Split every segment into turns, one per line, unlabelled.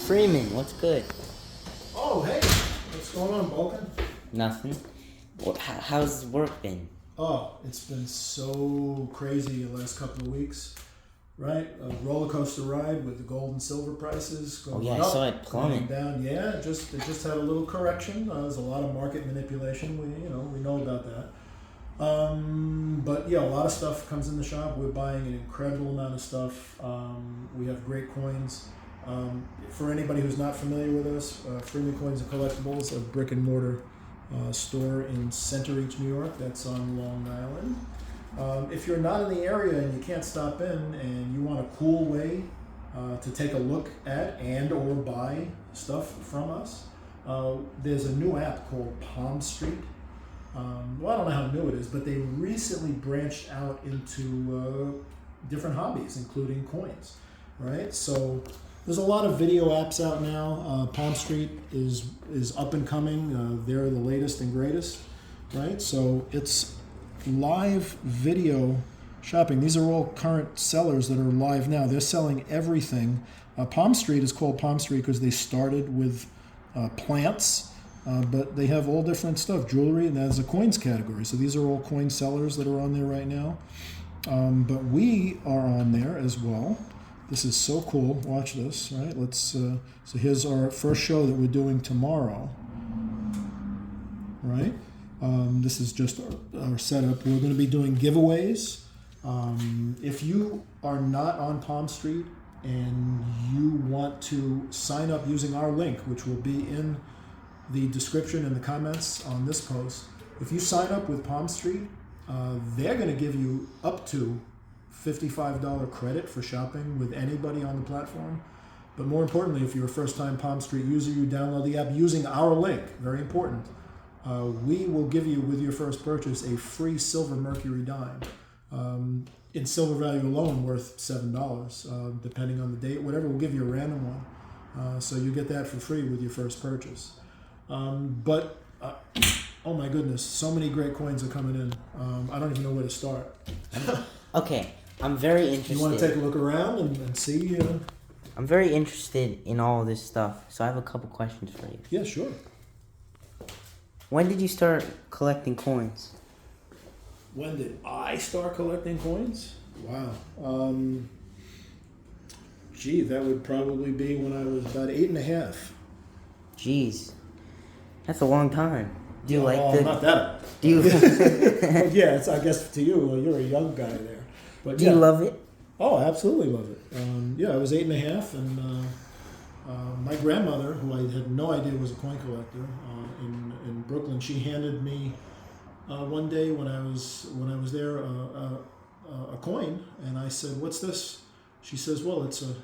Freeman, what's good?
Oh, hey, what's going on, Balkan?
Nothing. How's work been?
Oh, it's been so crazy the last couple of weeks, right? A roller coaster ride with the gold and silver prices going
I
up,
saw it plummet.
going down. Yeah, it just had a little correction. There's a lot of market manipulation. We know about that. But yeah, a lot of stuff comes in the shop. We're buying an incredible amount of stuff. We have great coins. For anybody who's not familiar with us, Freeman Coins and Collectibles, a brick and mortar store in Centereach, New York. That's on Long Island. If you're not in the area and you can't stop in and you want a cool way to take a look at and or buy stuff from us, there's a new app called Palm Street. Well, I don't know how new it is, but they recently branched out into different hobbies, including coins, right? So there's a lot of video apps out now. Palm Street is up and coming. They're the latest and greatest, right? So it's live video shopping. These are all current sellers that are live now. They're selling everything. Palm Street is called Palm Street because they started with plants. But they have all different stuff, jewelry, and there's a coins category. So these are all coin sellers that are on there right now. But we are on there as well. This is so cool. Watch this, right? Let's. So here's our first show that we're doing tomorrow, right? This is just our setup. We're going to be doing giveaways. If you are not on Palm Street and you want to sign up using our link, which will be in the description and the comments on this post, if you sign up with Palm Street, they're going to give you up to $55 credit for shopping with anybody on the platform. But more importantly, if you're a first-time Palm Street user, you download the app using our link. Very important. We will give you, with your first purchase, a free silver mercury dime. In silver value alone, worth $7, depending on the date. Whatever, we'll give you a random one. So you get that for free with your first purchase. Oh my goodness, so many great coins are coming in. I don't even know where to start.
Okay, I'm very interested.
You want to take a look around and see?
I'm very interested in all of this stuff, so I have a couple questions for you.
Yeah, sure.
When did you start collecting coins?
When did I start collecting coins? Wow. That would probably be when I was about 8.5.
Jeez, that's a long time. Do you like the?
Not that.
Do you?
Yeah, I guess to you, you're a young guy there. But
Do you love it?
Oh, I absolutely love it. I was 8.5, and my grandmother, who I had no idea was a coin collector in Brooklyn, she handed me one day when I was there a coin, and I said, "What's this?" She says, "Well, it's a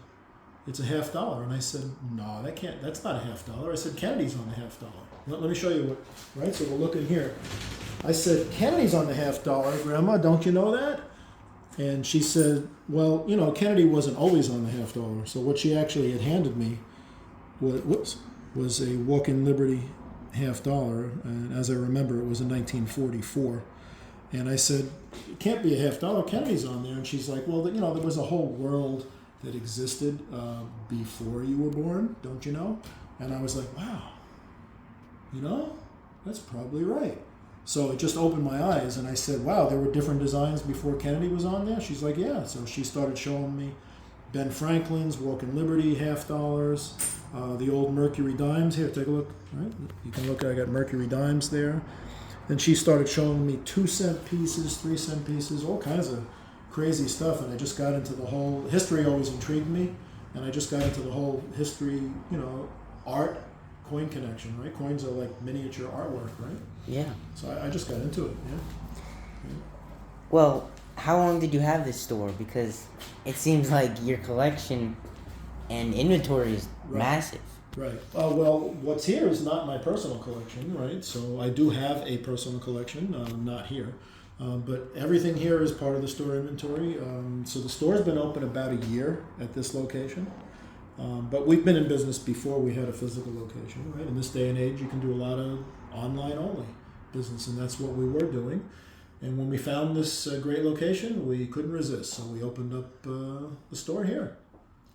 $50." And I said, "No, that's not a $50." I said, "Kennedy's on the $50." Let me show you what, right? So we're looking here. I said, "Kennedy's on the $50, Grandma, don't you know that?" And she said, "Well, Kennedy wasn't always on the $50." So what she actually had handed me was a Walk-in Liberty $50. And as I remember, it was in 1944. And I said, "It can't be a $50. Kennedy's on there." And she's like, "Well, there was a whole world that existed before you were born, don't you know?" And I was like, "Wow, that's probably right." So it just opened my eyes, and I said, "Wow, there were different designs before Kennedy was on there?" She's like, "Yeah." So she started showing me Ben Franklin's Walk-in Liberty $50, the old Mercury dimes. Here, take a look. Right? You can look. I got Mercury dimes there. Then she started showing me 2-cent pieces, 3-cent pieces, all kinds of crazy stuff. And I just got into the whole history. Always intrigued me, and I just got into the whole history. Art. Coin connection, right? Coins are like miniature artwork, right?
Yeah.
So I just got into it, yeah.
Well, how long did you have this store? Because it seems like your collection and inventory is massive.
Right. Well, what's here is not my personal collection, right? So I do have a personal collection, not here. But everything here is part of the store inventory. So the store's been open about a year at this location. But we've been in business before we had a physical location, right? In this day and age, you can do a lot of online-only business, and that's what we were doing. And when we found this great location, we couldn't resist, so we opened up the store here.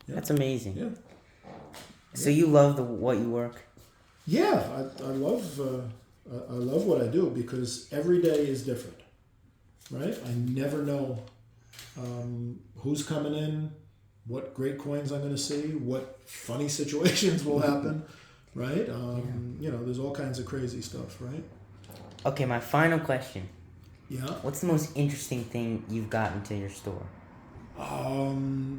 Yeah. That's amazing.
Yeah.
So you love what you work?
Yeah, I love what I do because every day is different, right? I never know who's coming in, what great coins I'm going to see, what funny situations will happen, right? There's all kinds of crazy stuff, right?
Okay, my final question.
Yeah.
What's the most interesting thing you've gotten to your store?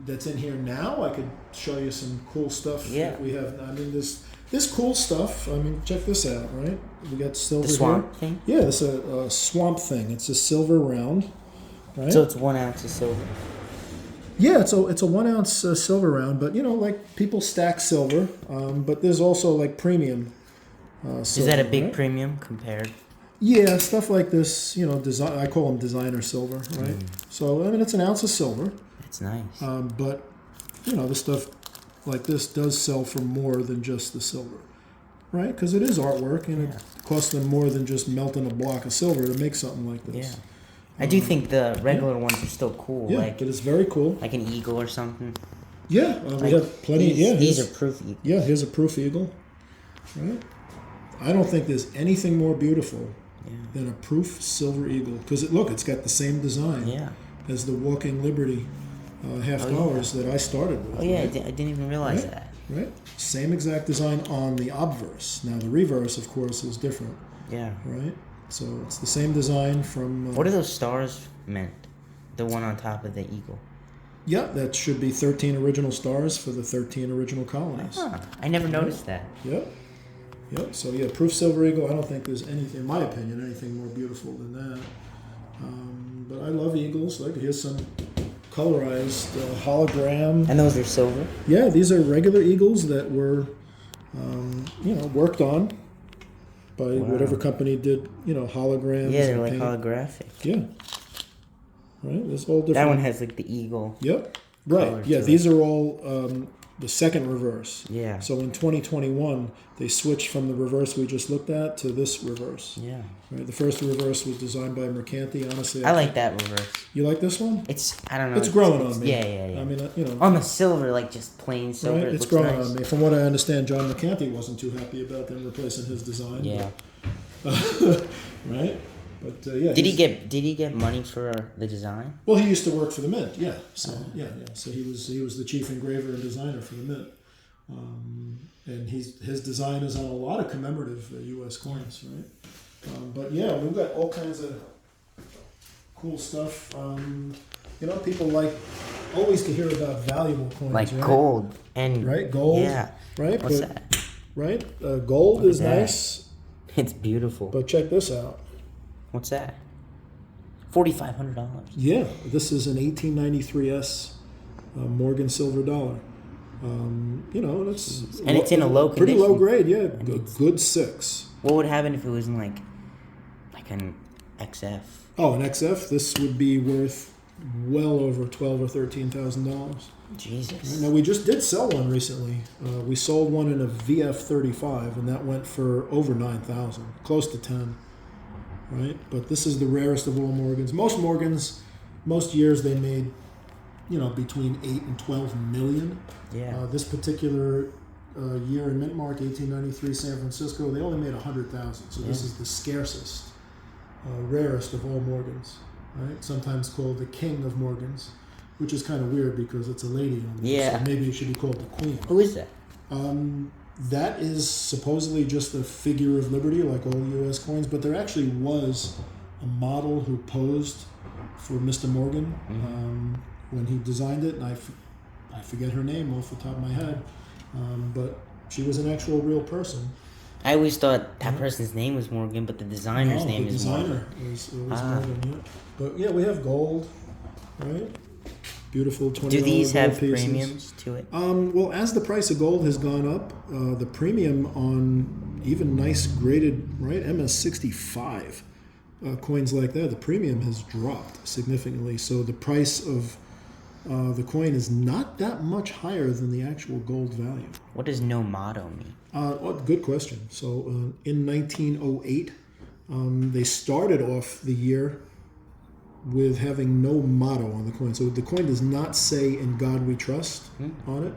That's in here now. I could show you some cool stuff that we have. I mean, this cool stuff. I mean, check this out, right? We got silver.
The swamp
here.
thing?
Yeah, it's a swamp thing. It's a silver round, right?
So it's 1 ounce of silver.
Yeah, it's a 1 ounce silver round, but like people stack silver, but there's also like premium. Silver,
is that a big
right?
premium compared?
Yeah, stuff like this. Design. I call them designer silver, right? So I mean, it's an ounce of silver.
That's nice.
But the stuff like this does sell for more than just the silver, right? Because it is artwork, and it costs them more than just melting a block of silver to make something like this.
Yeah. I do think the regular ones are still cool.
Yeah, but it's very cool.
Like an eagle or something.
Yeah, we have plenty.
These are proof eagles.
Yeah, here's a proof eagle, right? I don't think there's anything more beautiful than a proof silver eagle because it's got the same design as the Walking Liberty $half that I started with.
Oh yeah,
right?
I didn't even realize that.
Right, same exact design on the obverse. Now the reverse, of course, is different.
Yeah.
Right. So it's the same design from.
What are those stars meant? The one on top of the eagle.
Yeah, that should be 13 original stars for the 13 original colonies.
I never noticed that.
Yep. Yep. So proof silver eagle. I don't think there's anything, in my opinion, anything more beautiful than that. But I love eagles. Like here's some colorized hologram.
And those are silver?
Yeah, these are regular eagles that were, worked on by whatever company did, holograms.
Yeah, they're like holographic.
Yeah. Right? There's all different.
That one has like the eagle.
Yep. Right. Yeah, these are all the second reverse.
Yeah.
So in 2021, they switched from the reverse we just looked at to this reverse.
Yeah.
Right. The first reverse was designed by Mercanti. Honestly,
I like that reverse.
You like this one?
I don't know.
It's growing on me.
Yeah.
I mean,
on the silver, like just plain silver.
Right? It's growing on me. From what I understand, John Mercanti wasn't too happy about them replacing his design.
Yeah.
Right. But
did he get money for the design?
Well, he used to work for the Mint. Yeah. So So he was the chief engraver and designer for the Mint, and his design is on a lot of commemorative U.S. coins, right? But we've got all kinds of cool stuff. People like always to hear about valuable coins,
like
right?
gold and
gold.
Yeah.
Right.
What's that?
Right. Gold is nice.
It's beautiful.
But check this out.
What's that? $4,500.
Yeah, this is an 1893 Morgan silver dollar.
It's in a low condition.
Pretty low grade, yeah. Good 6.
What would happen if it was in like an XF?
Oh, an XF. This would be worth well over $12,000 or $13,000.
Jesus.
Now we just did sell one recently. We sold one in a VF35, and that went for over $9,000, close to 10. Right, but this is the rarest of all Morgans. Most years they made, between 8 and 12 million.
Yeah.
This particular year in mint mark, 1893, San Francisco, they only made 100,000. So this is the scarcest, rarest of all Morgans. Right, sometimes called the king of Morgans, which is kind of weird because it's a lady. So maybe it should be called the queen.
Who is that?
That is supposedly just a figure of liberty, like all U.S. coins, but there actually was a model who posed for Mr. Morgan when he designed it, and I forget her name off the top of my head, but she was an actual real person.
I always thought that person's name was Morgan, but the designer's name is Morgan.
The designer was Morgan, yeah. But we have gold, right? Beautiful $20
Do these have
pieces.
Premiums to it?
Well, as the price of gold has gone up, the premium on even nice graded, right, MS65 coins like that, the premium has dropped significantly. So the price of the coin is not that much higher than the actual gold value.
What does no motto mean?
Good question. So in 1908, they started off the year with having no motto on the coin. So the coin does not say "In God We Trust" on it,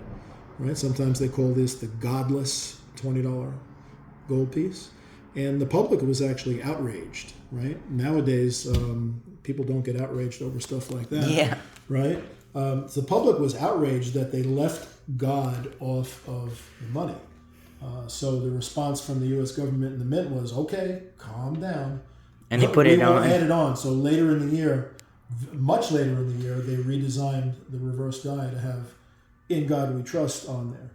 right? Sometimes they call this the godless $20 gold piece. And the public was actually outraged, right? Nowadays, people don't get outraged over stuff like that,
Yeah.
right? The public was outraged that they left God off of the money. So the response from the U.S. government and the mint was, okay, calm down.
And they put it on.
Add it on. So later in the year, much later in the year, they redesigned the reverse die to have "In God We Trust" on there.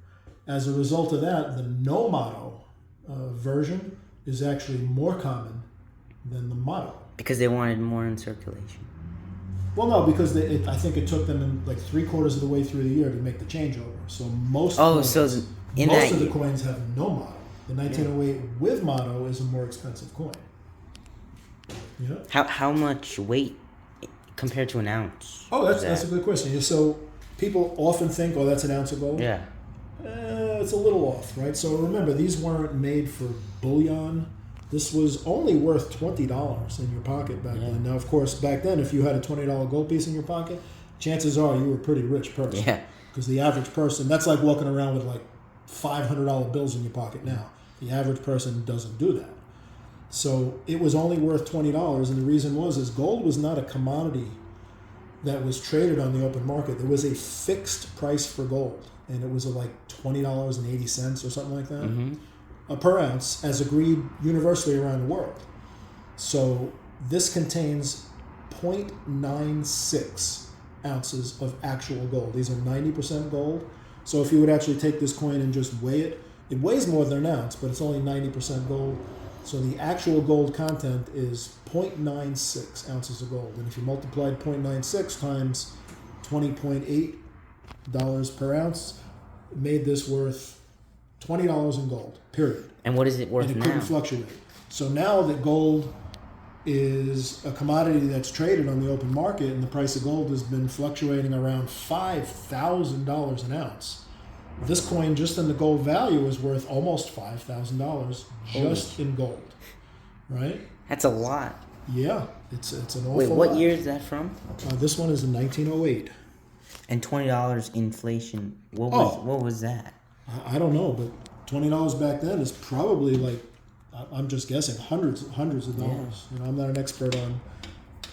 As a result of that, the no motto version is actually more common than the motto.
Because they wanted more in circulation.
Well, no, because I think it took them in like 3/4 of the way through the year to make the changeover. So most of the coins have no motto. The 1908 with motto is a more expensive coin. Yeah.
How much weight compared to an ounce?
Oh, that's a good question. So people often think, oh, that's an ounce of gold.
Yeah.
It's a little off, right? So remember, these weren't made for bullion. This was only worth $20 in your pocket back then. Now, of course, back then, if you had a $20 gold piece in your pocket, chances are you were a pretty rich person.
Yeah.
Because the average person, that's like walking around with like $500 bills in your pocket now. The average person doesn't do that. So it was only worth $20, and the reason is gold was not a commodity that was traded on the open market. There was a fixed price for gold, and it was like $20.80 or something like that per ounce, as agreed universally around the world. So this contains 0.96 ounces of actual gold. These are 90% gold. So if you would actually take this coin and just weigh it, it weighs more than an ounce, but it's only 90% gold. So the actual gold content is 0.96 ounces of gold. And if you multiplied 0.96 times $20.8 per ounce, it made this worth $20 in gold, period.
And what is it worth now?
And it couldn't fluctuate. So now that gold is a commodity that's traded on the open market, and the price of gold has been fluctuating around $5,000 an ounce. This coin, just in the gold value, is worth almost $5,000 just in gold, right?
That's a lot.
Yeah, it's an awful lot.
Wait, what year is that from?
This one is in 1908.
And $20 inflation. What was that?
I don't know, but $20 back then is probably like, I'm just guessing, hundreds of dollars. You know, I'm not an expert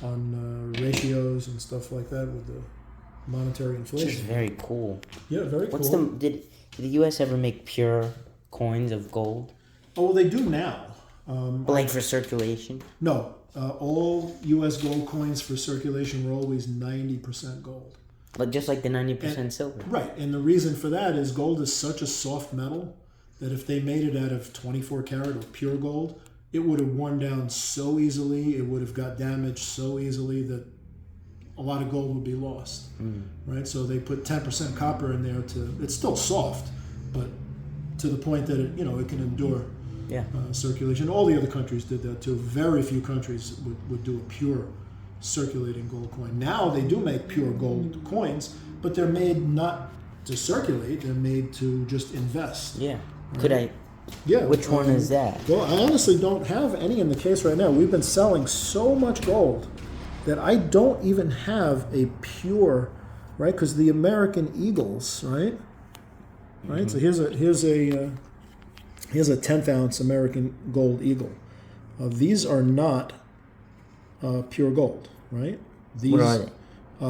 on ratios and stuff like that with the monetary inflation.
Which is very cool.
Yeah, very cool.
Did the U.S. ever make pure coins of gold?
Oh, well, they do now.
But like for circulation?
No. All U.S. gold coins for circulation were always 90% gold.
But just like the 90% silver.
Right. And the reason for that is gold is such a soft metal that if they made it out of 24 karat or pure gold, it would have worn down so easily, it would have got damaged so easily that a lot of gold would be lost, right? So they put 10% copper in there it's still soft, but to the point that it can endure circulation. All the other countries did that too. Very few countries would do a pure circulating gold coin. Now they do make pure gold coins, but they're made not to circulate, they're made to just invest.
Yeah.
Right?
Could I? Yeah. Which one is that?
Well, I honestly don't have any in the case right now. We've been selling so much gold that I don't even have a pure, right? Because the American Eagles, right? Right. So here's a 10th ounce American gold eagle. These are not pure gold, right?
What are they?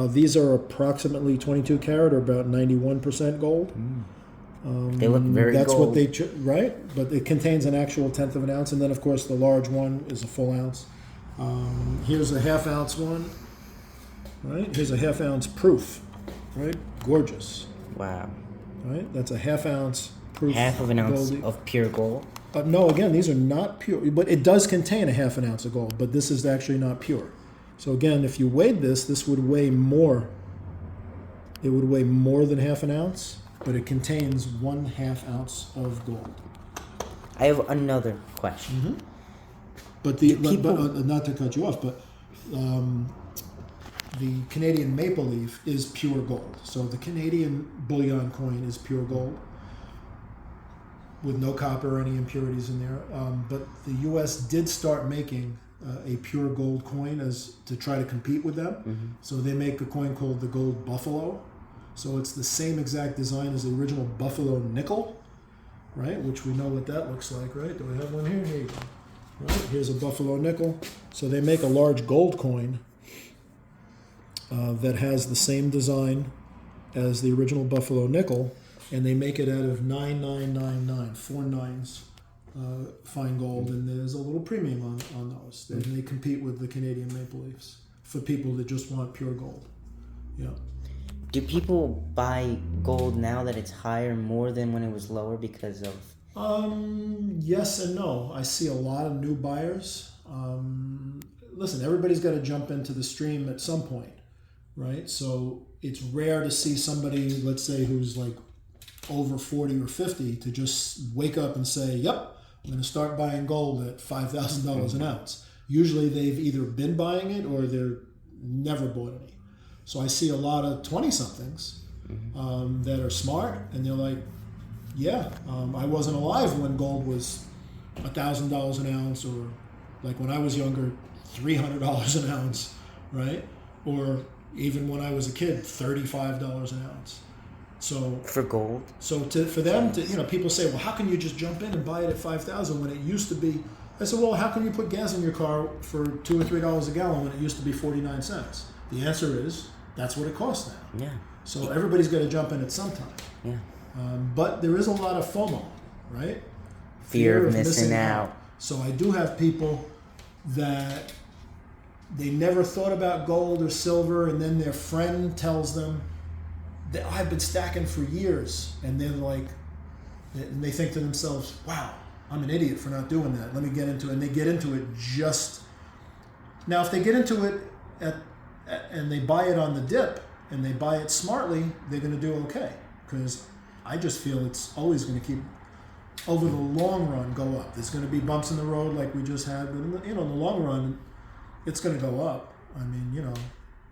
These are approximately 22 karat, or about 91% gold.
They look very
That's
gold.
what they right, but it contains an actual 1/10 of an ounce, and then of course the large one is a full ounce. Here's a 1/2 ounce one, right? Here's a 1/2 ounce proof, right? Gorgeous.
Wow.
Right? That's a 1/2 ounce proof.
1/2 of an ounce
gold.
of pure gold?
No, again, these are not pure, but it does contain a 1/2 ounce of gold, but this is actually not pure. So again, if you weighed this would weigh more. It would weigh more than 1/2 ounce, but it contains 1/2 ounce of gold.
I have another question.
Mm-hmm. But not to cut you off, but the Canadian maple leaf is pure gold. So the Canadian bullion coin is pure gold, with no copper or any impurities in there. But the U.S. did start making a pure gold coin to try to compete with them. Mm-hmm. So they make a coin called the Gold Buffalo, So it's the same exact design as the original Buffalo nickel, right? Which we know what that looks like, right? Do we have one here? Here you go. Right, here's a Buffalo nickel. So they make a large gold coin that has the same design as the original Buffalo nickel, and they make it out of 9999, 4 nines, fine gold, and there's a little premium on those. And they compete with the Canadian Maple Leafs for people that just want pure gold. Yeah.
Do people buy gold now that it's higher more than when it was lower because of?
Yes and no. I see a lot of new buyers. Listen, everybody's got to jump into the stream at some point, right? So it's rare to see somebody, let's say, who's like over 40 or 50 to just wake up and say, yep, I'm going to start buying gold at $5,000 an ounce. Usually they've either been buying it or they're never bought any. So I see a lot of 20-somethings that are smart, and they're like, yeah, I wasn't alive when gold was $1,000 an ounce, or like when I was younger, $300 an ounce, right? Or even when I was a kid, $35 an ounce. So
for gold.
So for them to, people say, well, how can you just jump in and buy it at $5,000 when it used to be? I said, well, how can you put gas in your car for $2 or $3 a gallon when it used to be 49 cents? The answer is that's what it costs now.
Yeah.
So everybody's got to jump in at some time.
Yeah.
But there is a lot of FOMO, right?
Fear of missing out.
So I do have people that they never thought about gold or silver, and then their friend tells them that I've been stacking for years, and they're like, and they think to themselves, wow, I'm an idiot for not doing that. Let me get into it. And they get into it just... Now, if they get into it and they buy it on the dip and they buy it smartly, they're going to do okay. Because I just feel it's always going to keep, over the long run, go up. There's going to be bumps in the road like we just had. But in the long run, it's going to go up. I mean,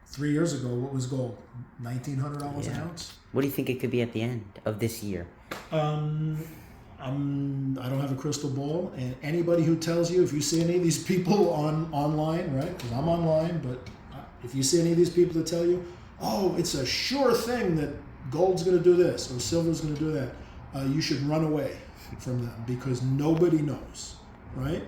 3 years ago, what was gold? $1,900 an ounce?
What do you think it could be at the end of this year?
I don't have a crystal ball, and anybody who tells you, if you see any of these people online, right? Because I'm online, but if you see any of these people that tell you, oh, it's a sure thing that gold's going to do this or silver's going to do that, you should run away from them, because nobody knows, right?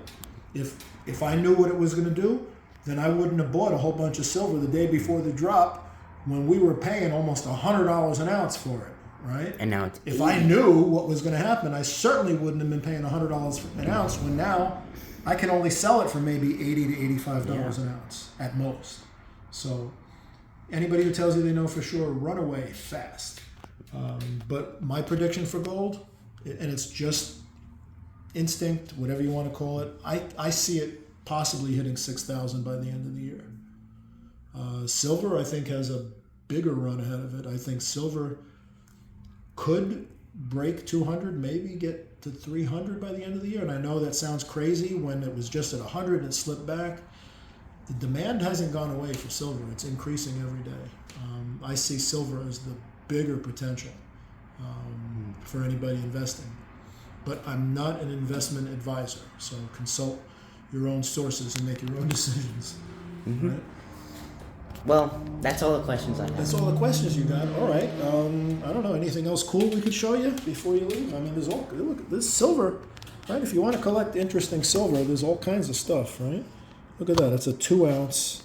If I knew what it was going to do, then I wouldn't have bought a whole bunch of silver the day before the drop when we were paying almost $100 an ounce for it. Right? And now if I knew what was going to happen, I certainly wouldn't have been paying $100 an ounce, when now I can only sell it for maybe $80 to $85 an ounce at most. So anybody who tells you they know for sure, run away fast. But my prediction for gold, and it's just instinct, whatever you want to call it, I see it possibly hitting 6,000 by the end of the year. Silver, I think, has a bigger run ahead of it. I think silver could break 200, maybe get to 300 by the end of the year. And I know that sounds crazy when it was just at 100 and it slipped back. The demand hasn't gone away for silver. It's increasing every day. I see silver as the bigger potential for anybody investing. But I'm not an investment advisor, so consult your own sources and make your own decisions. Mm-hmm. Right?
Well, that's all the questions I have.
That's all the questions you got. All right. I don't know. Anything else cool we could show you before you leave? I mean, look, this silver, right? If you want to collect interesting silver, there's all kinds of stuff, right? Look at that. It's a 2 ounce.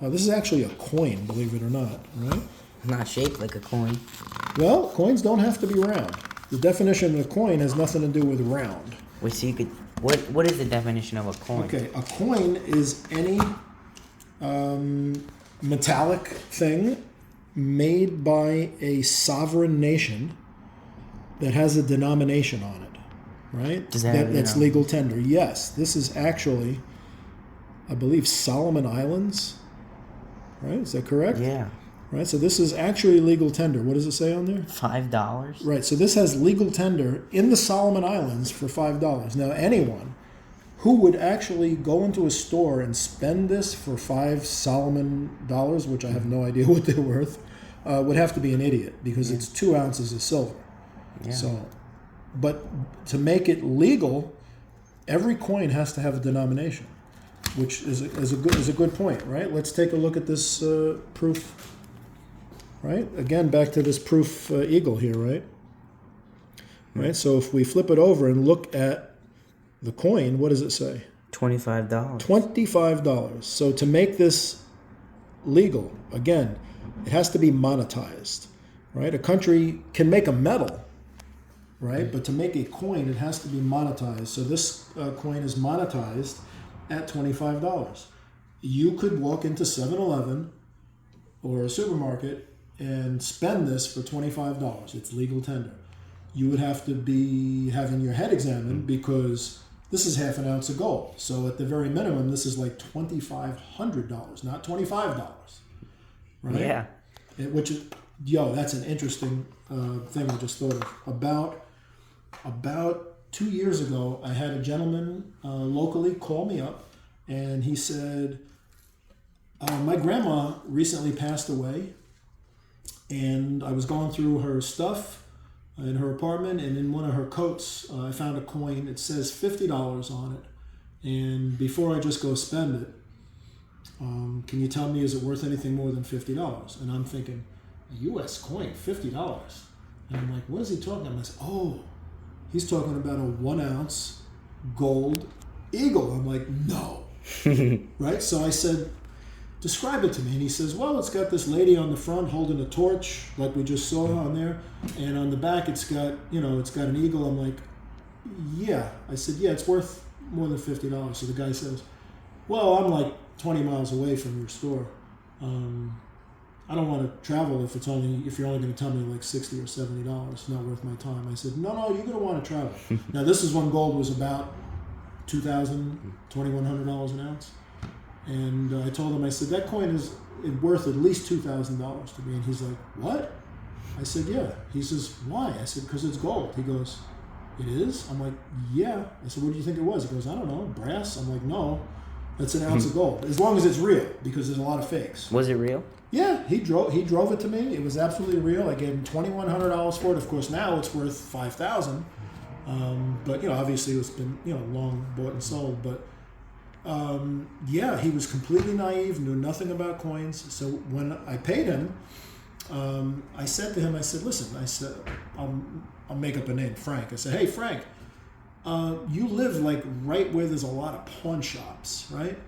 This is actually a coin, believe it or not, right?
Not shaped like a coin.
Well, coins don't have to be round. The definition of a coin has nothing to do with round.
Wait, so you could... What is the definition of a coin?
Okay, a coin is any... metallic thing made by a sovereign nation that has a denomination on it, right? That's legal tender. Yes, this is actually, I believe, Solomon Islands, right? Is that correct?
Yeah.
Right, so this is actually legal tender. What does it say on there?
$5.
Right, so this has legal tender in the Solomon Islands for $5. Now, anyone who would actually go into a store and spend this for $5 Solomon dollars, which I have no idea what they're worth, would have to be an idiot, because it's 2 ounces of silver. Yeah. So, but to make it legal, every coin has to have a denomination, which is a good point, right? Let's take a look at this proof. right? Again, back to this proof eagle here, right? Right. So if we flip it over and look at the coin, what does it say?
$25.
$25. So to make this legal, again, it has to be monetized, right? A country can make a medal, right? But to make a coin, it has to be monetized. So this coin is monetized at $25. You could walk into 7-Eleven or a supermarket and spend this for $25. It's legal tender. You would have to be having your head examined because this is half an ounce of gold. So at the very minimum, this is like $2,500, not $25, right?
Yeah.
Which is, that's an interesting thing I just thought of. About 2 years ago, I had a gentleman locally call me up, and he said, my grandma recently passed away, and I was going through her stuff in her apartment, and in one of her coats, I found a coin. It says $50 on it, and before I just go spend it, can you tell me, is it worth anything more than $50? And I'm thinking, a U.S. coin, $50. And I'm like, what is he talking about? I said, oh, he's talking about a 1 ounce gold eagle. I'm like, no. Right? So I said, describe it to me. And he says, well, it's got this lady on the front holding a torch, like we just saw on there. And on the back, it's got an eagle. I'm like, yeah. I said, yeah, it's worth more than $50. So the guy says, well, I'm like 20 miles away from your store. I don't want to travel if you're only going to tell me like $60 or $70. It's not worth my time. I said, no, you're going to want to travel. Now, this is when gold was about $2,000, $2,100 an ounce. And I told him, I said, that coin is worth at least $2,000 to me. And he's like, what? I said, yeah. He says, why? I said, because it's gold. He goes, it is? I'm like, yeah. I said, what do you think it was? He goes, I don't know, brass? I'm like, no, that's an ounce of gold. As long as it's real, because there's a lot of fakes.
Was it real?
Yeah, he drove it to me. It was absolutely real. I gave him $2,100 for it. Of course, now it's worth $5,000. But obviously it's been long bought and sold. But he was completely naive, knew nothing about coins. So when I paid him, I said to him, I said, listen, I said, I'll make up a name, Frank. I said, hey, Frank, you live like right where there's a lot of pawn shops, right?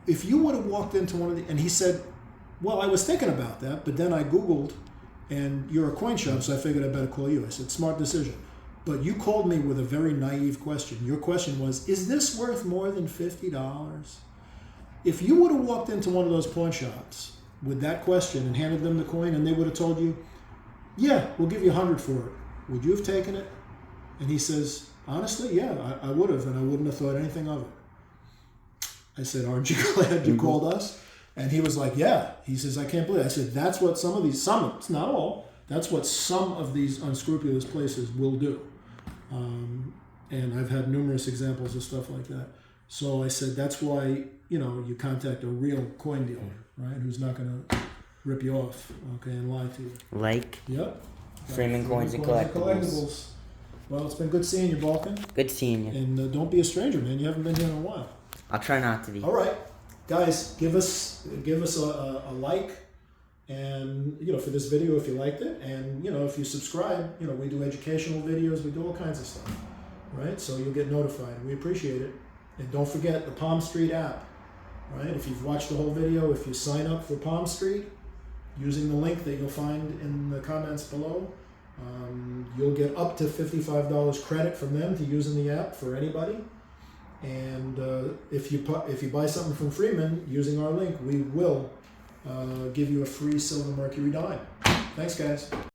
If you would have walked into one of the, and he said, well, I was thinking about that, but then I Googled, and you're a coin shop, so I figured I better call you. I said, smart decision. But you called me with a very naive question. Your question was, is this worth more than $50? If you would have walked into one of those pawn shops with that question and handed them the coin, and they would have told you, yeah, we'll give you $100 for it, would you have taken it? And he says, honestly, yeah, I would have, and I wouldn't have thought anything of it. I said, aren't you glad you called us? And he was like, yeah. He says, I can't believe it. I said, that's what it's not all, that's what some of these unscrupulous places will do. And I've had numerous examples of stuff like that. So I said, that's why, you contact a real coin dealer, right? Who's not going to rip you off, okay, and lie to you.
Yep. Freeman Coins and Collectibles.
Well, it's been good seeing you, Balkan.
Good seeing you.
And don't be a stranger, man. You haven't been here in a while.
I'll try not to be.
All right, guys, give us a like, and for this video if you liked it, and if you subscribe, we do educational videos, we do all kinds of stuff, right? So you'll get notified. We appreciate it, and don't forget the Palm Street app, right? If you've watched the whole video, if you sign up for Palm Street using the link that you'll find in the comments below, you'll get up to $55 credit from them to use in the app for anybody. And if you buy something from Freeman using our link, we will give you a free silver mercury dime. Thanks, guys.